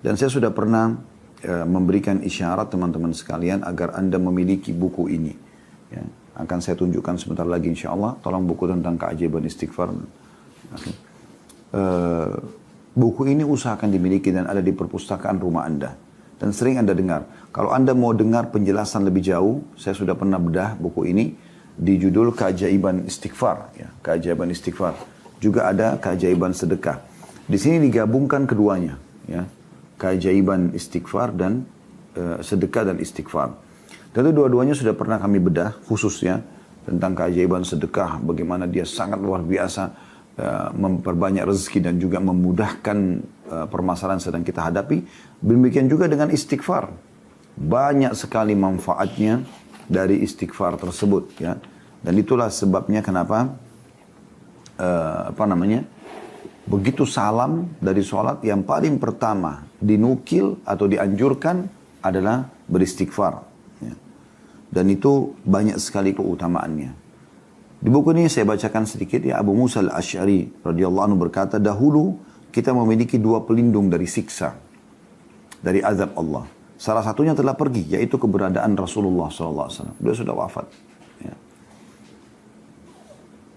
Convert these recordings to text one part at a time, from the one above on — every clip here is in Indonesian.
Dan saya sudah pernah memberikan isyarat teman-teman sekalian agar Anda memiliki buku ini. Ya, akan saya tunjukkan sebentar lagi insya Allah. Tolong buku tentang keajaiban istighfar. Okay. Buku ini usahakan dimiliki dan ada di perpustakaan rumah Anda. Dan sering Anda dengar. Kalau Anda mau dengar penjelasan lebih jauh, saya sudah pernah bedah buku ini di judul Keajaiban Istighfar. Ya, Keajaiban Istighfar. Juga ada Keajaiban Sedekah. Di sini digabungkan keduanya. Ya, Keajaiban Istighfar dan Sedekah dan Istighfar. Tentu dua-duanya sudah pernah kami bedah khususnya tentang keajaiban sedekah. Bagaimana dia sangat luar biasa memperbanyak rezeki dan juga memudahkan permasalahan sedang kita hadapi. Demikian juga dengan istighfar. Banyak sekali manfaatnya dari istighfar tersebut. Ya. Dan itulah sebabnya kenapa begitu salam dari sholat yang paling pertama dinukil atau dianjurkan adalah beristighfar. Ya. Dan itu banyak sekali keutamaannya. Di buku ini saya bacakan sedikit ya. Abu Musa al-Asy'ari radhiyallahu anhu berkata, dahulu kita memiliki dua pelindung dari siksa, dari azab Allah. Salah satunya telah pergi, yaitu keberadaan Rasulullah SAW. Beliau sudah wafat. Ya.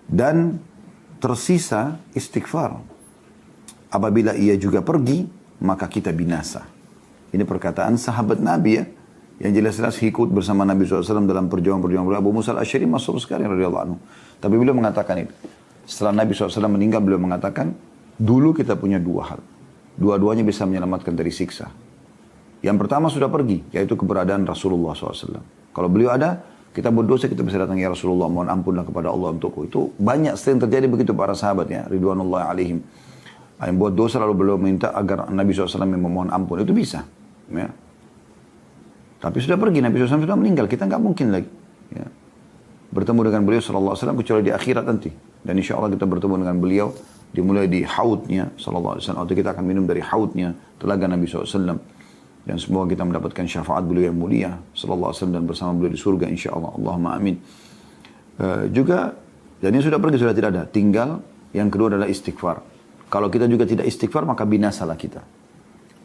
Dan tersisa istighfar. Apabila ia juga pergi, maka kita binasa. Ini perkataan sahabat Nabi ya. Yang jelas-jelas ikut bersama Nabi SAW dalam perjuangan-perjuangan. Abu Musa al-Asy'ari masuk sekali radhiyallahu anhu. Tapi beliau mengatakan itu. Setelah Nabi SAW meninggal, beliau mengatakan, dulu kita punya dua hal. Dua-duanya bisa menyelamatkan dari siksa. Yang pertama sudah pergi, yaitu keberadaan Rasulullah SAW. Kalau beliau ada, kita berdosa, kita bisa datang, ya Rasulullah, mohon ampunlah kepada Allah untukku. Itu banyak sering terjadi begitu para sahabat ya, ridwanullah alaihim. Yang buat dosa lalu beliau minta agar Nabi SAW memohon ampun. Itu bisa. Ya. Tapi sudah pergi, Nabi SAW sudah meninggal, kita nggak mungkin lagi ya, bertemu dengan beliau SAW kecuali di akhirat nanti. Dan insya Allah kita bertemu dengan beliau dimulai di haudnya SAW, atau kita akan minum dari haudnya telaga Nabi SAW. Dan semoga kita mendapatkan syafaat beliau yang mulia SAW dan bersama beliau di surga insya Allah. Allahumma amin. Juga, dan ini sudah pergi, sudah tidak ada. Tinggal yang kedua adalah istighfar. Kalau kita juga tidak istighfar, maka binasalah kita.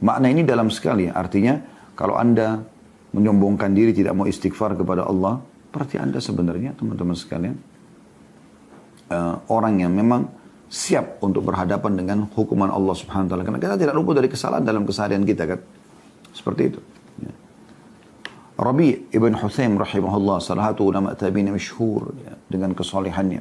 Makna ini dalam sekali, artinya kalau Anda menyombongkan diri, tidak mau istighfar kepada Allah, berarti Anda sebenarnya, teman-teman sekalian, orang yang memang siap untuk berhadapan dengan hukuman Allah Subhanahu wa taala. Karena kita tidak luput dari kesalahan dalam keseharian kita kan. Seperti itu. Ya. Rabi' ibn Hutsaim rahimahullah, salah satu ulama tabi'in masyhur ya, dengan kesolehannya.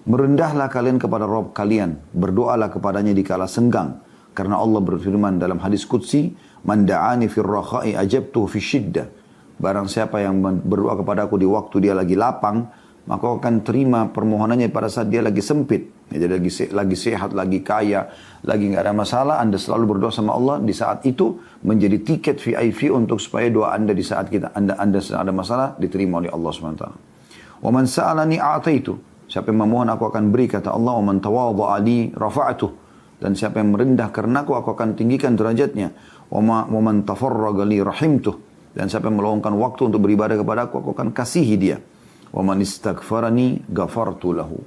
Merendahlah kalian kepada Rabb kalian, berdoalah kepadanya di kala senggang. Karena Allah berfirman dalam hadis qudsi, "Man da'ani fir rakha'i ajabtuhu fi syiddah." Barang siapa yang berdoa kepadaku di waktu dia lagi lapang, maka aku akan terima permohonannya pada saat dia lagi sempit. Jadi lagi sehat, lagi kaya, lagi nggak ada masalah, Anda selalu berdoa sama Allah, di saat itu menjadi tiket VIP untuk supaya doa Anda di saat Anda sedang ada masalah diterima oleh Allah SWT. "Wa man sa'alani a'taitu." Siapa yang memohon aku akan beri, kata Allah. "Wa man tawadha'a li rafa'tuh." Dan siapa yang merendah karena aku akan tinggikan derajatnya. "Wa man tafarraga li rahimtuh." Dan siapa yang meluangkan waktu untuk beribadah kepada aku akan kasihi dia. "Wa man istaghfarani ghafartu lahu."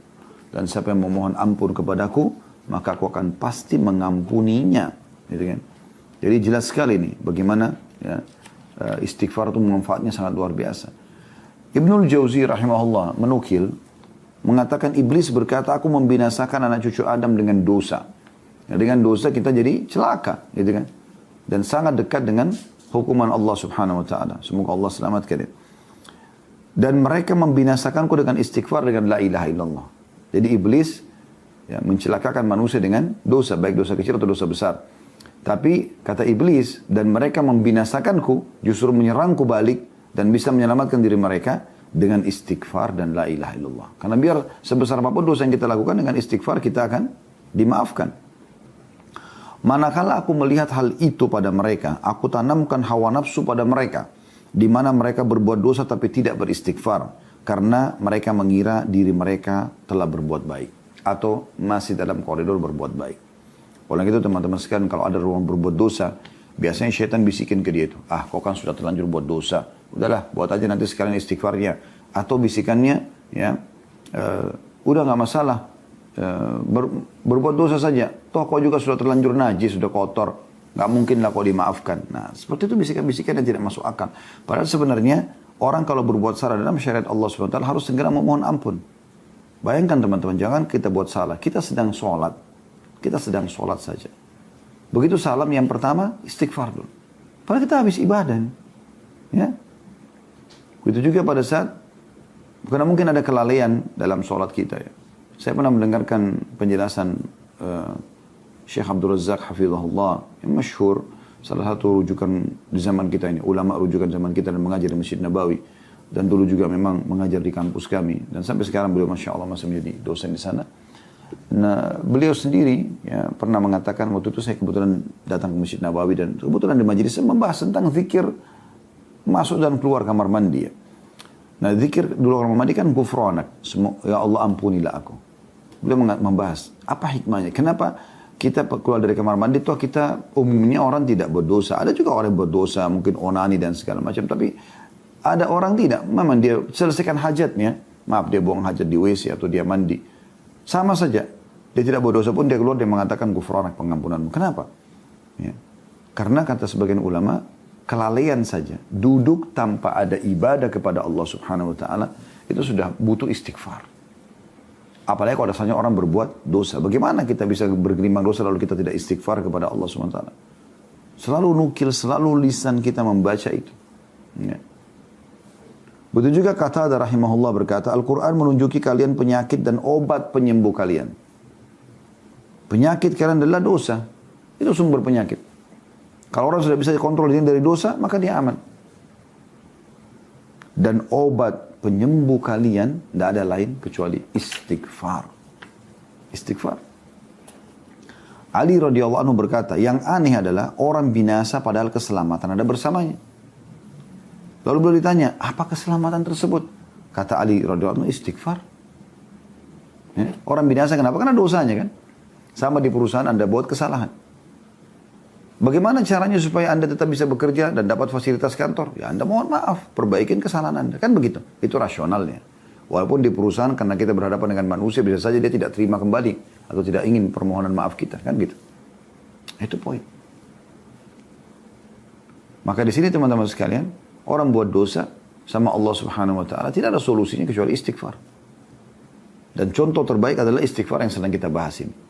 Dan siapa yang memohon ampun kepadaku, maka aku akan pasti mengampuninya. Gitu kan? Jadi jelas sekali nih bagaimana ya, istighfar itu manfaatnya sangat luar biasa. Ibnul Jauzi rahimahullah menukil, mengatakan iblis berkata, aku membinasakan anak cucu Adam dengan dosa. Ya, dengan dosa kita jadi celaka, gitu kan? Dan sangat dekat dengan hukuman Allah Subhanahu wa taala. Semoga Allah selamatkan dia. Dan mereka membinasakanku dengan istighfar, dengan la ilaha illallah. Jadi iblis ya, mencelakakan manusia dengan dosa, baik dosa kecil atau dosa besar. Tapi kata iblis, dan mereka membinasakanku, justru menyerangku balik dan bisa menyelamatkan diri mereka dengan istighfar dan la ilaha illallah. Karena biar sebesar apapun dosa yang kita lakukan, dengan istighfar kita akan dimaafkan. Manakala aku melihat hal itu pada mereka, aku tanamkan hawa nafsu pada mereka, di mana mereka berbuat dosa tapi tidak beristighfar, karena mereka mengira diri mereka telah berbuat baik atau masih dalam koridor berbuat baik. Oleh itu teman-teman sekalian, kalau ada ruang berbuat dosa, biasanya syaitan bisikin ke dia itu, kau kan sudah terlanjur buat dosa, udahlah buat aja nanti sekalian istighfarnya. Atau bisikannya, ya, udah nggak masalah. Berbuat dosa saja. Toh kau juga sudah terlanjur najis, sudah kotor. Nggak mungkin lah kok dimaafkan. Nah, seperti itu bisikan-bisikan yang tidak masuk akal. Padahal sebenarnya orang kalau berbuat salah dalam syariat Allah SWT harus segera memohon ampun. Bayangkan teman-teman, jangan kita buat salah. Kita sedang sholat. Kita sedang sholat saja. Begitu salam yang pertama, istighfar dulu. Padahal kita habis ibadah. Ya. Begitu juga pada saat, karena mungkin ada kelalaian dalam sholat kita ya. Saya pernah mendengarkan penjelasan Syekh Abdul Razak Hafizahullah yang masyhur, salah satu rujukan di zaman kita ini, ulama rujukan zaman kita dan mengajar di Masjid Nabawi. Dan dulu juga memang mengajar di kampus kami. Dan sampai sekarang beliau Masya Allah masih menjadi dosen di sana. Nah, beliau sendiri ya, pernah mengatakan, waktu itu saya kebetulan datang ke Masjid Nabawi dan kebetulan di majelis membahas tentang zikir masuk dan keluar kamar mandi ya. Nah, zikir dulu kamar mandi kan gufranak, ya Allah ampunilah aku. Beliau membahas apa hikmahnya, kenapa kita keluar dari kamar mandi toh kita umumnya orang tidak berdosa. Ada juga orang yang berdosa, mungkin onani dan segala macam, tapi ada orang tidak, memang dia selesaikan hajatnya, maaf dia buang hajat di WC atau dia mandi. Sama saja, dia tidak berdosa pun dia keluar, dia mengatakan gufranak, pengampunanmu. Kenapa? Ya. Karena kata sebagian ulama, kelalaian saja, duduk tanpa ada ibadah kepada Allah Subhanahu Wa Taala itu sudah butuh istighfar. Apalagi kalau dasarnya orang berbuat dosa. Bagaimana kita bisa bergelimang dosa lalu kita tidak istighfar kepada Allah Subhanahu Wa Taala? Selalu nukil, selalu lisan kita membaca itu. Ya. Begitu juga kata rahimahullah berkata, Al-Quran menunjuki kalian penyakit dan obat penyembuh kalian. Penyakit kalian adalah dosa. Itu sumber penyakit. Kalau orang sudah bisa kontrol diri dari dosa, maka dia aman. Dan obat penyembuh kalian tidak ada lain kecuali istighfar. Istighfar. Ali radhiyallahu anhu berkata, yang aneh adalah orang binasa padahal keselamatan ada bersamanya. Lalu beliau ditanya, apa keselamatan tersebut? Kata Ali radhiyallahu anhu, istighfar. Ya, orang binasa kenapa? Karena dosanya kan. Sama di perusahaan Anda buat kesalahan. Bagaimana caranya supaya Anda tetap bisa bekerja dan dapat fasilitas kantor? Ya Anda mohon maaf, perbaikin kesalahan Anda. Kan begitu. Itu rasionalnya. Walaupun di perusahaan karena kita berhadapan dengan manusia, bisa saja dia tidak terima kembali. Atau tidak ingin permohonan maaf kita. Kan gitu. Itu poin. Maka di sini teman-teman sekalian, orang buat dosa sama Allah Subhanahu Wa Taala tidak ada solusinya kecuali istighfar. Dan contoh terbaik adalah istighfar yang sedang kita bahas ini.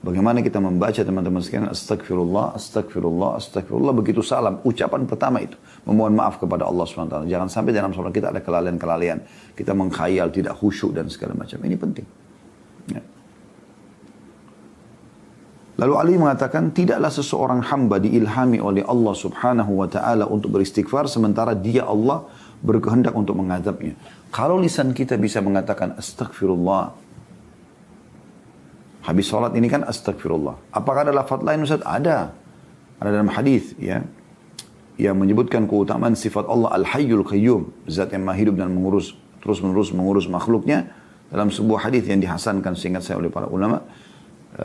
Bagaimana kita membaca teman-teman sekalian, astagfirullah, astagfirullah, astagfirullah. Begitu salam, ucapan pertama itu. Memohon maaf kepada Allah Subhanahu Wa Taala. Jangan sampai dalam sholat kita ada kelalaian-kelalaian. Kita mengkhayal, tidak khusyuk dan segala macam. Ini penting. Ya. Lalu Ali mengatakan, tidaklah seseorang hamba diilhami oleh Allah Subhanahu Wa Taala untuk beristighfar sementara dia Allah berkehendak untuk mengazabnya. Kalau lisan kita bisa mengatakan astagfirullah, habis sholat ini kan astagfirullah. Apakah ada lafaz lain Ustaz? Ada. Ada dalam hadis ya, yang menyebutkan keutamaan sifat Allah Al-Hayyul Qayyum, zat yang maha hidup dan mengurus terus-menerus mengurus makhluknya. Dalam sebuah hadis yang dihasankan seingat saya oleh para ulama,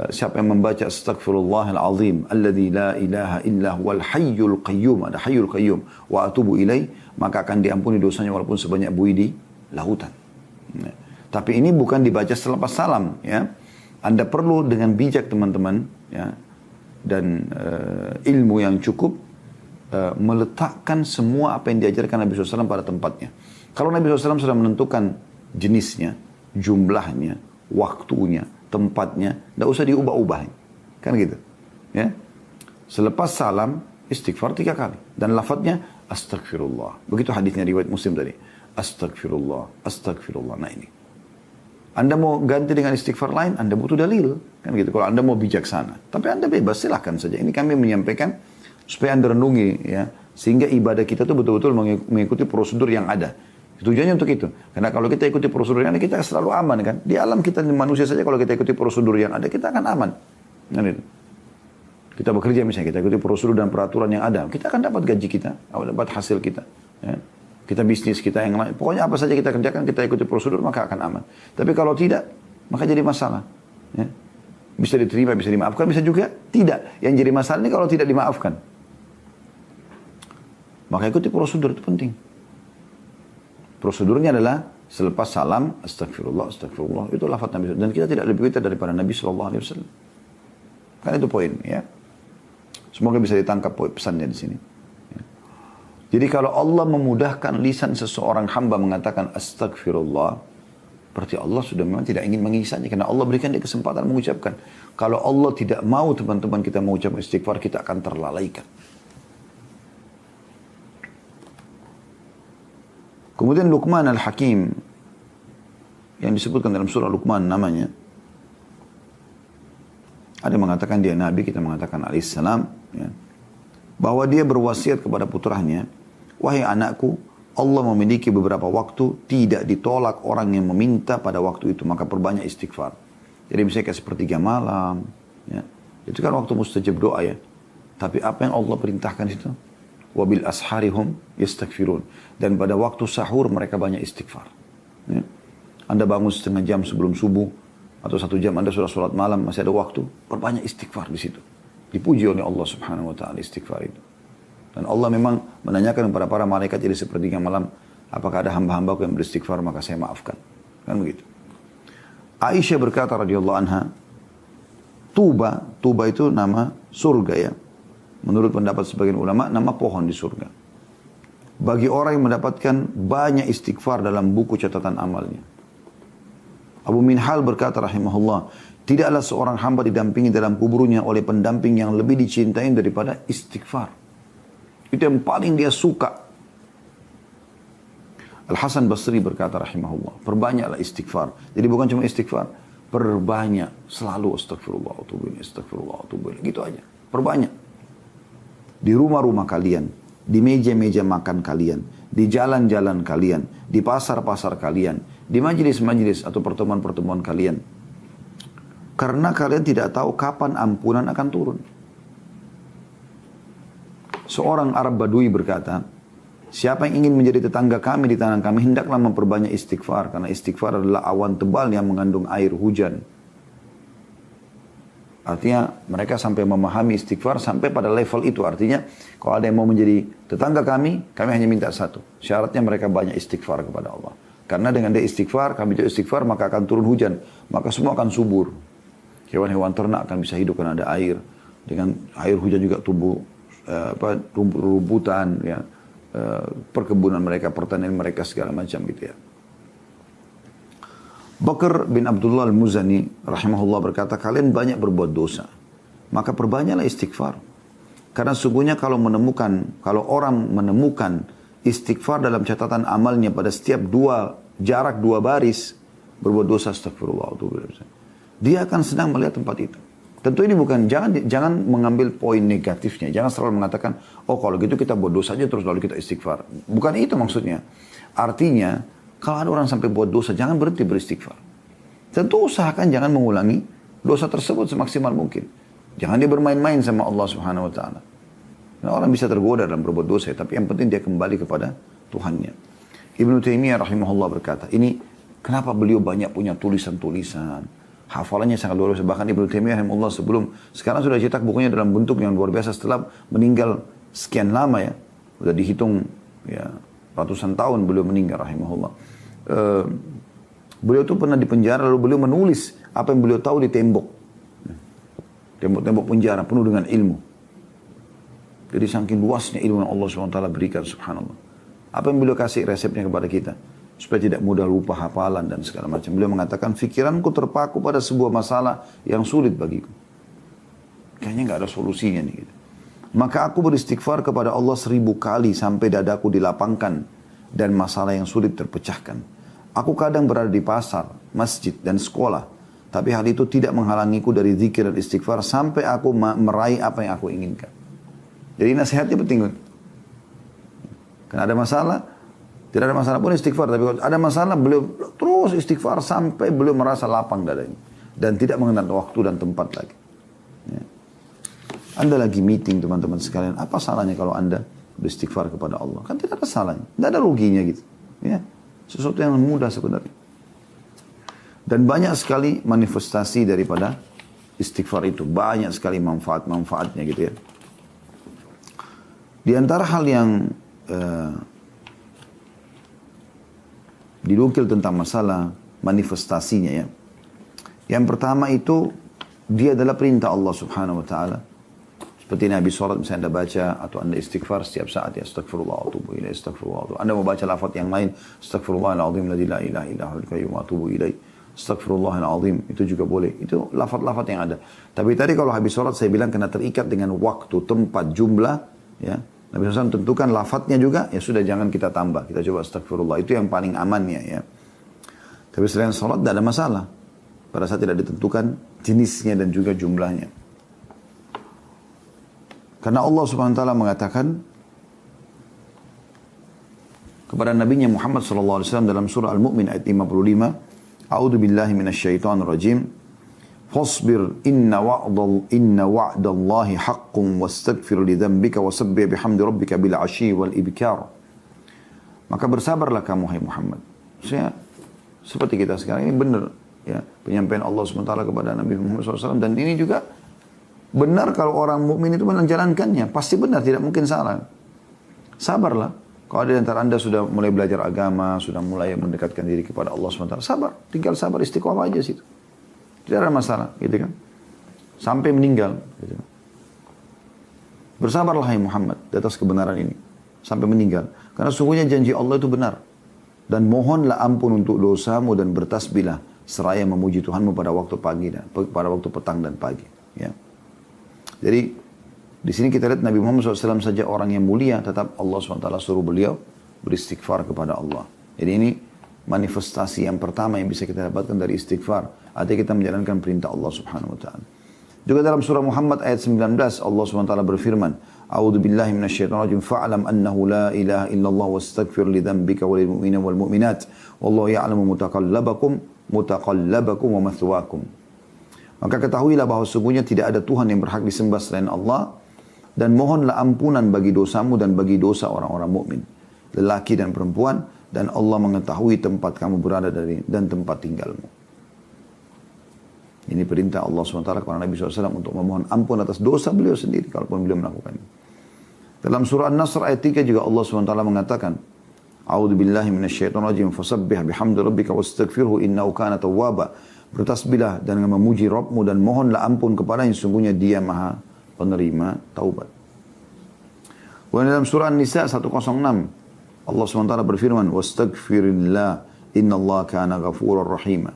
siapa yang membaca astagfirullahal azim alladzi la ilaha illa huwal hayyul qayyum, ada hayyul qayyum, wa atubu ilaih, maka akan diampuni dosanya walaupun sebanyak buih di lautan. Nah, tapi ini bukan dibaca selepas salam ya. Anda perlu dengan bijak teman-teman ya, dan ilmu yang cukup meletakkan semua apa yang diajarkan Nabi SAW pada tempatnya. Kalau Nabi SAW sudah menentukan jenisnya, jumlahnya, waktunya, tempatnya, tidak usah diubah-ubah. Kan gitu. Ya. Selepas salam, istighfar 3 kali. Dan lafadznya, astagfirullah. Begitu hadisnya riwayat Muslim tadi. Astagfirullah, astagfirullah. Nah ini. Anda mau ganti dengan istighfar lain, Anda butuh dalil. Kan gitu. Kalau Anda mau bijaksana. Tapi Anda bebas, silahkan saja. Ini kami menyampaikan supaya Anda renungi. Ya, sehingga ibadah kita itu betul-betul mengikuti prosedur yang ada. Tujuannya untuk itu. Karena kalau kita ikuti prosedur yang ada, kita selalu aman kan. Di alam kita manusia saja kalau kita ikuti prosedur yang ada, kita akan aman. Nah, itu. Kita bekerja misalnya, kita ikuti prosedur dan peraturan yang ada. Kita akan dapat gaji kita, dapat hasil kita. Ya. Kita bisnis kita yang lain. Pokoknya apa saja kita kerjakan, kita ikuti prosedur, maka akan aman. Tapi kalau tidak, maka jadi masalah. Ya. Bisa diterima, bisa dimaafkan, bisa juga tidak. Yang jadi masalah ini kalau tidak dimaafkan. Maka ikuti prosedur, itu penting. Prosedurnya adalah selepas salam, astagfirullah, astagfirullah. Itu lafaz Nabi. Dan kita tidak lebih pintar daripada Nabi SAW. Kan itu poin ya. Semoga bisa ditangkap pesannya di sini. Jadi kalau Allah memudahkan lisan seseorang hamba mengatakan astagfirullah, berarti Allah sudah memang tidak ingin mengisahnya, karena Allah berikan dia kesempatan mengucapkan. Kalau Allah tidak mau teman-teman kita mengucapkan istighfar, kita akan terlalaikan. Kemudian Luqman al-Hakim, yang disebutkan dalam surah Luqman namanya, ada yang mengatakan dia Nabi, kita mengatakan alaihissalam, ya, bahwa dia berwasiat kepada putranya, wahai anakku, Allah memiliki beberapa waktu tidak ditolak orang yang meminta pada waktu itu, maka perbanyak istighfar. Jadi misalnya kayak sepertiga malam, ya, itu kan waktu mustajab doa ya. Tapi apa yang Allah perintahkan itu? Wabil asharihum yastaghfirun. Dan pada waktu sahur mereka banyak istighfar. Ya. Anda bangun setengah jam sebelum subuh atau 1 jam Anda sudah sholat malam, masih ada waktu, perbanyak istighfar di situ. Dipuji oleh Allah Subhanahu wa taala istighfar itu. Dan Allah memang menanyakan kepada para malaikat jadi sepertiga malam, apakah ada hamba-hambaku yang beristighfar, maka saya maafkan. Kan begitu. Aisyah berkata radhiyallahu anha, Tuba itu nama surga ya. Menurut pendapat sebagian ulama, nama pohon di surga. Bagi orang yang mendapatkan banyak istighfar dalam buku catatan amalnya. Abu Minhal berkata rahimahullah, tidaklah seorang hamba didampingi dalam kuburnya oleh pendamping yang lebih dicintai daripada istighfar. Itu yang paling dia suka. Al-Hasan Basri berkata rahimahullah, perbanyaklah istighfar. Jadi bukan cuma istighfar, perbanyak, selalu astagfirullah, astagfirullah, gitu aja. Perbanyak. Di rumah-rumah kalian, di meja-meja makan kalian, di jalan-jalan kalian, di pasar-pasar kalian, di majelis-majelis atau pertemuan-pertemuan kalian. Karena kalian tidak tahu kapan ampunan akan turun. Seorang Arab Badui berkata, siapa yang ingin menjadi tetangga kami di tanah kami, hendaklah memperbanyak istighfar. Karena istighfar adalah awan tebal yang mengandung air hujan. Artinya mereka sampai memahami istighfar sampai pada level itu. Artinya kalau ada yang mau menjadi tetangga kami hanya minta satu. Syaratnya mereka banyak istighfar kepada Allah. Karena dengan dia istighfar, kami itu istighfar, maka akan turun hujan. Maka semua akan subur. Hewan-hewan ternak akan bisa hidup karena ada air. Dengan air hujan juga tumbuh rumput-rumputan, ya, perkebunan mereka, pertanian mereka segala macam gitu ya. Bakar bin Abdullah al-Muzani rahimahullah berkata, kalian banyak berbuat dosa, maka perbanyaklah istighfar. Karena sungguhnya kalau orang menemukan istighfar dalam catatan amalnya pada setiap jarak 2 baris, berbuat dosa astagfirullah, dia akan senang melihat tempat itu. Tentu ini bukan, jangan mengambil poin negatifnya. Jangan selalu mengatakan, oh kalau gitu kita buat dosa aja terus lalu kita istighfar. Bukan itu maksudnya. Artinya, kalau ada orang sampai buat dosa, jangan berhenti beristighfar. Tentu usahakan jangan mengulangi dosa tersebut semaksimal mungkin. Jangan dia bermain-main sama Allah Subhanahu wa taala. Nah, orang bisa tergoda dalam berbuat dosa, tapi yang penting dia kembali kepada Tuhannya. Ibnu Taimiyah rahimahullah berkata, ini kenapa beliau banyak punya tulisan-tulisan, hafalannya sangat luar biasa. Bahkan Ibnu Taimiyah rahimahullah sekarang sudah cetak bukunya dalam bentuk yang luar biasa setelah meninggal sekian lama ya. Sudah dihitung ya ratusan tahun beliau meninggal rahimahullah. Beliau itu pernah di penjara lalu beliau menulis apa yang beliau tahu di tembok. Tembok-tembok penjara penuh dengan ilmu. Jadi saking luasnya ilmu yang Allah SWT berikan subhanallah. Apa yang beliau kasih resepnya kepada kita? Supaya tidak mudah lupa hafalan dan segala macam. Beliau mengatakan, fikiranku terpaku pada sebuah masalah yang sulit bagiku. Kayaknya nggak ada solusinya nih. Gitu. Maka aku beristighfar kepada Allah 1000 kali sampai dadaku dilapangkan dan masalah yang sulit terpecahkan. Aku kadang berada di pasar, masjid dan sekolah. Tapi hal itu tidak menghalangiku dari zikir dan istighfar sampai aku meraih apa yang aku inginkan. Jadi nasihatnya penting. Karena ada masalah, tidak ada masalah pun istighfar. Tapi kalau ada masalah, beliau terus istighfar sampai beliau merasa lapang dadanya. Dan tidak mengenal waktu dan tempat lagi. Ya. Anda lagi meeting teman-teman sekalian, apa salahnya kalau Anda beristighfar kepada Allah? Kan tidak ada salahnya, tidak ada ruginya gitu. Ya. Sesuatu yang mudah sebenarnya. Dan banyak sekali manifestasi daripada istighfar itu. Banyak sekali manfaat-manfaatnya gitu ya. Di antara hal yang dinukil tentang masalah manifestasinya ya. Yang pertama itu, dia adalah perintah Allah Subhanahu wa ta'ala. Seperti Nabi sholat misalnya Anda baca atau Anda istighfar setiap saat ya astagfirullah wa atubu ilaih, astagfirullah wa atubu. Anda mau baca lafaz yang lain astagfirullahaladzim la ilaha illa huwal qayyum wa atubu ilaih. Astagfirullahaladzim itu juga boleh. Itu lafaz-lafaz yang ada. Tapi tadi kalau habis sholat saya bilang kena terikat dengan waktu, tempat, jumlah ya. Nabi SAW tentukan lafaznya juga, ya sudah jangan kita tambah. Kita coba astagfirullah. Itu yang paling amannya ya. Tapi selain sholat tidak ada masalah. Pada saat tidak ditentukan jenisnya dan juga jumlahnya. Karena Allah Subhanahu wa taala mengatakan kepada nabinya Muhammad sallallahu alaihi wasallam dalam surah Al-Mu'min ayat 55, A'udzu billahi minasyaitonir rajim. Fasbir inna wa'dallahi haqqun wastaghfir li dzambika wasabbih bihamdi rabbika bil 'ashyi wal ibkar. Maka bersabarlah kamu hai Muhammad. Saya seperti kita sekarang ini benar ya, penyampaian Allah Subhanahu wa taala kepada Nabi Muhammad SAW, dan ini juga benar kalau orang mukmin itu menjalankannya, pasti benar, tidak mungkin salah. Sabarlah. Kalau ada di antara Anda sudah mulai belajar agama, sudah mulai mendekatkan diri kepada Allah SWT, sabar. Tinggal sabar, istiqomah aja situ. Tidak ada masalah, gitu kan. Sampai meninggal. Gitu. Bersabarlah hai Muhammad di atas kebenaran ini. Sampai meninggal. Karena sungguhnya janji Allah itu benar. Dan mohonlah ampun untuk dosamu dan bertasbihlah seraya memuji Tuhanmu pada waktu pagi dan pada waktu petang dan pagi. Ya. Jadi di sini kita lihat Nabi Muhammad SAW saja orang yang mulia, tetap Allah SWT suruh beliau beristighfar kepada Allah. Jadi ini manifestasi yang pertama yang bisa kita dapatkan dari istighfar. Artinya kita menjalankan perintah Allah Subhanahu Wa Taala. Juga dalam surah Muhammad ayat 19 Allah SWT berfirman, A'udzu billahi minasyaitonir rajim, fa'lam annahu la ilaha illallah wastaghfir li dzambika walil mu'minina wal mu'minat wallahu ya'lamu mutaqallabakum wa mathwaakum. Maka ketahuilah bahwa sesungguhnya tidak ada Tuhan yang berhak disembah selain Allah, dan mohonlah ampunan bagi dosamu dan bagi dosa orang-orang mukmin, lelaki dan perempuan, dan Allah mengetahui tempat kamu berada dan tempat tinggalmu. Ini perintah Allah SWT kepada Nabi SAW untuk memohon ampun atas dosa beliau sendiri kalaupun beliau melakukannya. Dalam surah An-Nasr ayat 3 juga Allah SWT mengatakan, A'udzu billahi minasyaitonir rajim, fasabbih bihamdi rabbika wastaghfirhu innahu kana tawwaba. Bertasbihlah dan memuji Rabbmu dan mohonlah ampun kepadanya, sungguhnya Dia Maha penerima taubat. Dan dalam surah An-Nisa 106 Allah SWT berfirman, wastaghfirillah innallaha kana ghafurur rahim.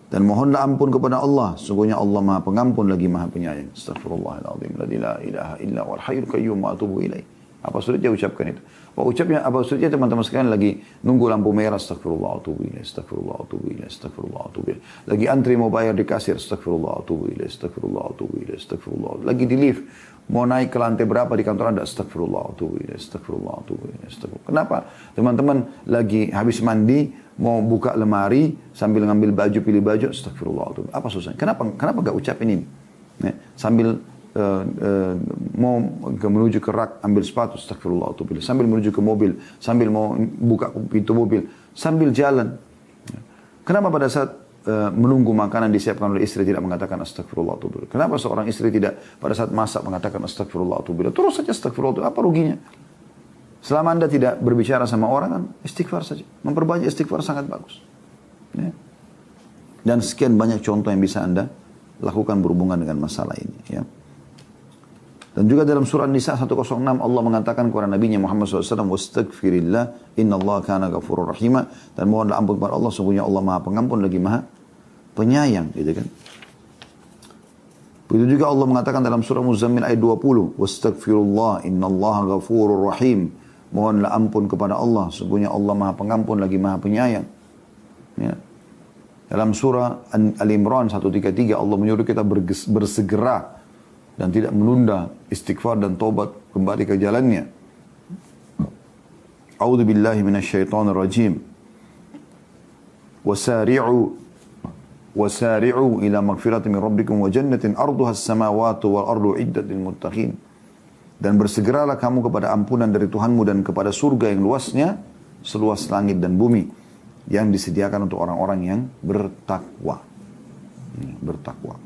Dan mohonlah ampun kepada Allah, sungguhnya Allah Maha Pengampun lagi Maha Penyayang. Astaghfirullahaladzim, la ilaha illa huwal hayyul qayyum wa atubu ilaih. Apa sulitnya ucapkan itu? Apa sulitnya teman-teman sekalian lagi nunggu lampu merah, astagfirullah atubu ilaih, astagfirullah atubu ilaih, astagfirullah atubu ilaih. Lagi antri mau bayar di kasir, astagfirullah atubu ilaih, astagfirullah atubu ilaih, astagfirullah. Lagi di lift, mau naik ke lantai berapa di kantor Anda, astagfirullah atubu ilaih, astagfirullah atubu ilaih, astagfirullah. Kenapa? Teman-teman lagi habis mandi, mau buka lemari sambil ngambil baju, pilih baju, astagfirullah atubu. Apa susahnya? Kenapa gak ucapin ini? Ya, sambil mau menuju ke rak ambil sepatu, astagfirullah atubu ilaih. Sambil menuju ke mobil, sambil mau buka pintu mobil, sambil jalan. Kenapa pada saat menunggu makanan disiapkan oleh istri tidak mengatakan astagfirullah atubu ilaih? Kenapa seorang istri tidak pada saat masak mengatakan astagfirullah atubu ilaih? Terus saja astagfirullah atubu ilaih. Apa ruginya? Selama Anda tidak berbicara sama orang, kan istighfar saja. Memperbanyak istighfar sangat bagus. Ya. Dan sekian banyak contoh yang bisa Anda lakukan berhubungan dengan masalah ini. Ya. Dan juga dalam surah Nisa 106 Allah mengatakan kepada Nabi Muhammad SAW, wastaghfirillah innallaha kana ghafurur rahim. Dan mohonlah ampun kepada Allah, sungguhnya Allah Maha Pengampun lagi Maha Penyayang, gitu kan. Begitu juga Allah mengatakan dalam surah Muzammil ayat 20, wastaghfirullah innallaha ghafurur rahim. Mohonlah ampun kepada Allah, sungguhnya Allah Maha Pengampun lagi Maha Penyayang. Ya. Dalam surah Al-Imran 133 Allah menyuruh kita bersegera dan tidak menunda istighfar dan taubat kembali ke jalannya. A'udzu billahi minasyaitonir rajim. Wasari'u ila magfiratin min rabbikum wa jannatin arduha as-samawati wal ardu iddat lil muttaqin. Dan bersegeralah kamu kepada ampunan dari Tuhanmu dan kepada surga yang luasnya seluas langit dan bumi yang disediakan untuk orang-orang yang bertakwa. Bertakwa.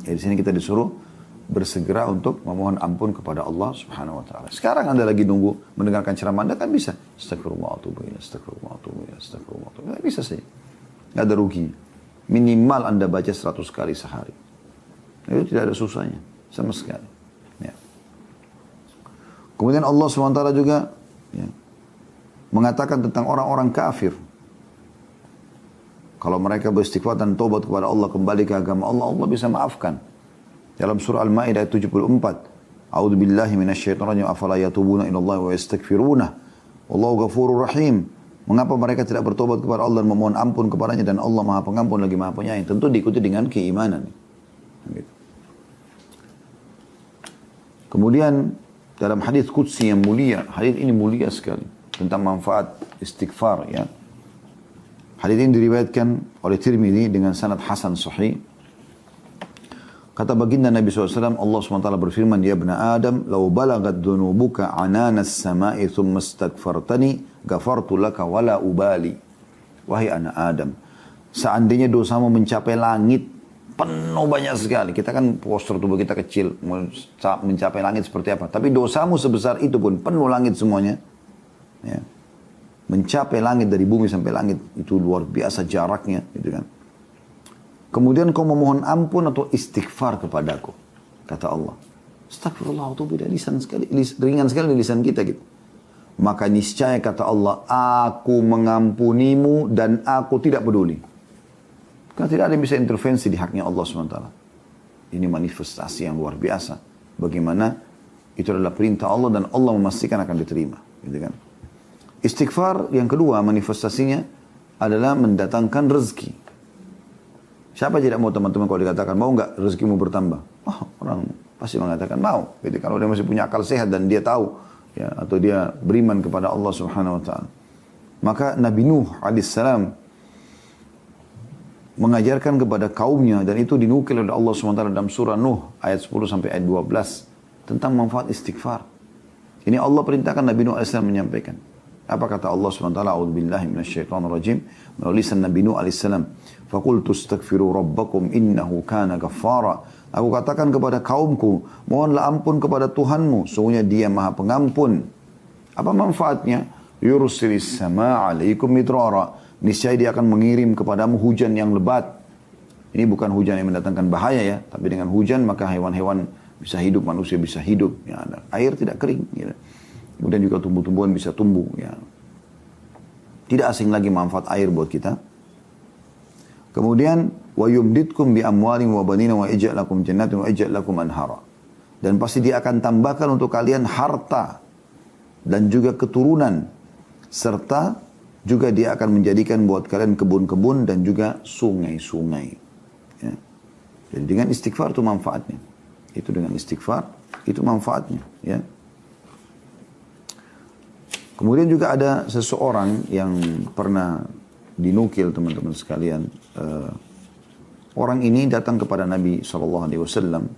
Di sini kita disuruh bersegera untuk memohon ampun kepada Allah Subhanahu wa taala. Sekarang Anda lagi nunggu mendengarkan ceramah, Anda kan bisa astagfirullah atubu ilaih, astagfirullah atubu ilaih, astagfirullah atubu ilaih. Bisa saja. Enggak ada rugi. Minimal Anda baca 100 kali sehari. Itu tidak ada susahnya sama sekali. Ya. Kemudian Allah SWT juga ya, mengatakan tentang orang-orang kafir. Kalau mereka beristighfar dan taubat kepada Allah, kembali ke agama Allah, Allah bisa maafkan. Dalam surah Al-Ma'idah ayat 74. A'udzu billahi minasyaitonir rajim. Afala yatubuna ilallahi wa yastaghfiruna. Wallahu ghafurur rahim. Mengapa mereka tidak bertobat kepada Allah dan memohon ampun kepadanya, dan Allah Maha Pengampun lagi Maha Penyayang? Tentu diikuti dengan keimanan. Gitu. Kemudian dalam hadis qudsi yang mulia, hadis ini mulia sekali tentang manfaat istighfar ya. Hadis ini diriwayatkan oleh Tirmidzi dengan sanad hasan sahih. Kata baginda Nabi SAW, Allah SWT berfirman, Ya ibna Adam, lau balagat dhunubuka ananas sama'i thumma istaghfartani, ghafartu laka wala ubali. Wahai anak Adam, seandainya dosamu mencapai langit, penuh banyak sekali. Kita kan postur tubuh kita kecil, mencapai langit seperti apa. Tapi dosamu sebesar itu pun, penuh langit semuanya. Ya. Mencapai langit dari bumi sampai langit, itu luar biasa jaraknya. Gitu kan. Kemudian kau memohon ampun atau istighfar kepadaku. Kata Allah. Astagfirullah, itu beda lisan sekali, ringan sekali di lisan kita gitu. Maka niscaya kata Allah, aku mengampunimu dan aku tidak peduli. Karena tidak ada yang bisa intervensi di haknya Allah SWT. Ini manifestasi yang luar biasa. Bagaimana itu adalah perintah Allah dan Allah memastikan akan diterima. Gitu kan. Istighfar yang kedua manifestasinya adalah mendatangkan rezeki. Siapa tidak mau teman-teman kalau dikatakan, mau nggak rezekimu bertambah? Oh, orang pasti mengatakan mau. Jadi kalau dia masih punya akal sehat dan dia tahu, ya, atau dia beriman kepada Allah Subhanahu Wa Taala. Maka Nabi Nuh alaihissalam mengajarkan kepada kaumnya, dan itu dinukil oleh Allah SWT dalam surah Nuh ayat 10 sampai ayat 12 tentang manfaat istighfar. Ini Allah perintahkan Nabi Nuh alaihissalam menyampaikan. Apa kata Allah SWT? A'udzubillahi minasyaitonirrajim. Melalui lisan Nabi Nuh alaihissalam. Faqultu astaghfiru rabbakum innahu kana ghaffara. Aku katakan kepada kaumku, mohonlah ampun kepada Tuhanmu, sungguhnya Dia Maha Pengampun. Apa manfaatnya? Yursilis sama' alaikum midrara. Niscaya Dia akan mengirim kepadamu hujan yang lebat. Ini bukan hujan yang mendatangkan bahaya ya, tapi dengan hujan maka hewan-hewan bisa hidup, manusia bisa hidup. Ya, air tidak kering. Ya. Kemudian juga tumbuh-tumbuhan bisa tumbuh. Ya. Tidak asing lagi manfaat air buat kita. Kemudian wa yumditkum bi amwalin wa banina wa ij'al lakum jannatin wa ij'al lakum anhara. Dan pasti Dia akan tambahkan untuk kalian harta dan juga keturunan, serta juga Dia akan menjadikan buat kalian kebun-kebun dan juga sungai-sungai. Ya. Jadi dengan istighfar itu manfaatnya. Itu dengan istighfar itu manfaatnya. Ya. Kemudian juga ada seseorang yang pernah dinukil teman-teman sekalian. Orang ini datang kepada Nabi SAW.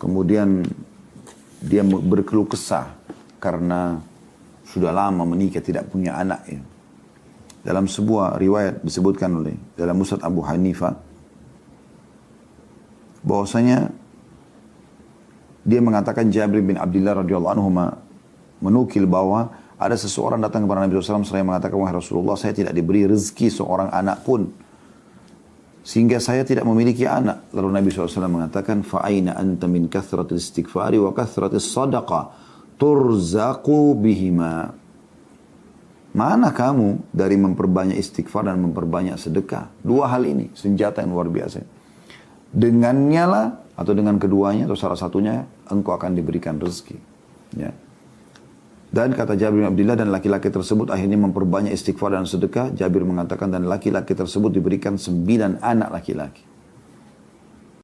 Kemudian dia berkeluh kesah karena sudah lama menikah, tidak punya anak. Ya. Dalam sebuah riwayat disebutkan oleh dalam Musnad Abu Hanifah, bahwasanya dia mengatakan Jabir bin Abdullah radhiyallahu anhu menukil bahwa ada seseorang datang kepada Nabi SAW seraya mengatakan, wahai Rasulullah, saya tidak diberi rezeki seorang anak pun, sehingga saya tidak memiliki anak. Lalu Nabi SAW mengatakan, fa'aina anta min kathratil istighfari wa kathratil sadaqah turzaqu bihima. Mana kamu dari memperbanyak istighfar dan memperbanyak sedekah? Dua hal ini, senjata yang luar biasa. Dengannya lah, atau dengan keduanya, atau salah satunya, engkau akan diberikan rezeki. Ya. Dan kata Jabir bin Abdullah, dan laki-laki tersebut akhirnya memperbanyak istighfar dan sedekah. Jabir mengatakan, dan laki-laki tersebut diberikan 9 anak laki-laki.